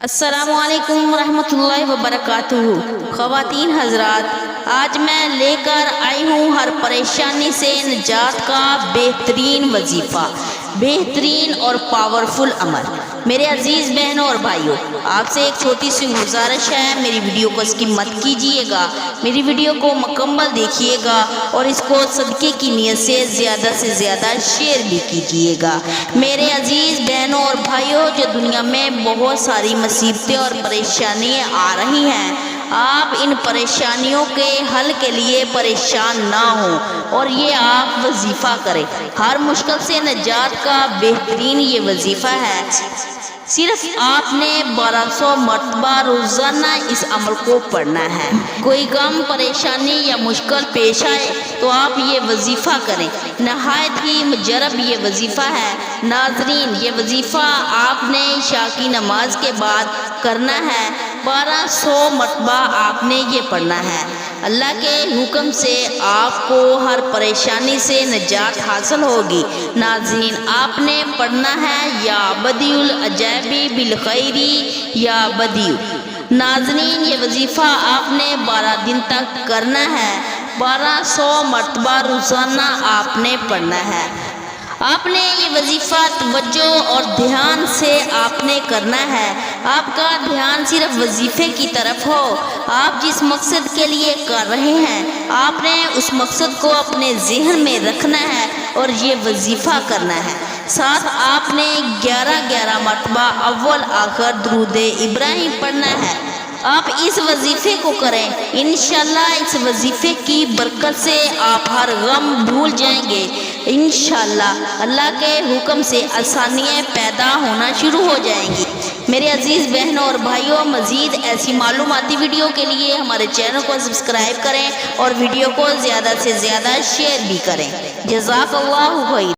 السلام علیکم ورحمۃ اللہ وبرکاتہ۔ خواتین حضرات، آج میں لے کر آئی ہوں ہر پریشانی سے نجات کا بہترین وظیفہ، بہترین اور پاورفل عمل۔ میرے عزیز بہنوں اور بھائیوں، آپ سے ایک چھوٹی سی گزارش ہے، میری ویڈیو کو اسکپ مت کیجیے گا، میری ویڈیو کو مکمل دیکھیے گا اور اس کو صدقے کی نیت سے زیادہ شیئر بھی کیجیے گا۔ میرے عزیز بہنوں اور بھائیوں، جو دنیا میں بہت ساری مصیبتیں اور پریشانیاں آ رہی ہیں، آپ ان پریشانیوں کے حل کے لیے پریشان نہ ہوں اور یہ آپ وظیفہ کریں۔ ہر مشکل سے نجات کا بہترین یہ وظیفہ ہے۔ صرف آپ نے 1200 مرتبہ روزانہ اس عمل کو پڑھنا ہے۔ کوئی غم، پریشانی یا مشکل پیش آئے تو آپ یہ وظیفہ کریں۔ نہایت ہی مجرب یہ وظیفہ ہے۔ ناظرین، یہ وظیفہ آپ نے عشاء کی نماز کے بعد کرنا ہے۔ 1200 مرتبہ آپ نے یہ پڑھنا ہے۔ اللہ کے حکم سے آپ کو ہر پریشانی سے نجات حاصل ہوگی۔ ناظرین، آپ نے پڑھنا ہے یا بدیع العجائب بالخیر یا بدیع۔ ناظرین، یہ وظیفہ آپ نے 12 دن تک کرنا ہے۔ 1200 مرتبہ روزانہ آپ نے پڑھنا ہے۔ آپ نے یہ وظیفہ توجہ اور دھیان سے آپ نے کرنا ہے۔ آپ کا دھیان صرف وظیفے کی طرف ہو۔ آپ جس مقصد کے لیے کر رہے ہیں، آپ نے اس مقصد کو اپنے ذہن میں رکھنا ہے اور یہ وظیفہ کرنا ہے۔ ساتھ آپ نے 11 مرتبہ اول آخر درود ابراہیم پڑھنا ہے۔ آپ اس وظیفے کو کریں، انشاءاللہ اس وظیفے کی برکت سے آپ ہر غم بھول جائیں گے۔ انشاءاللہ اللہ کے حکم سے آسانیاں پیدا ہونا شروع ہو جائیں گی۔ میرے عزیز بہنوں اور بھائیوں، مزید ایسی معلوماتی ویڈیو کے لیے ہمارے چینل کو سبسکرائب کریں اور ویڈیو کو زیادہ سے زیادہ شیئر بھی کریں۔ جزاک اللہ خیر۔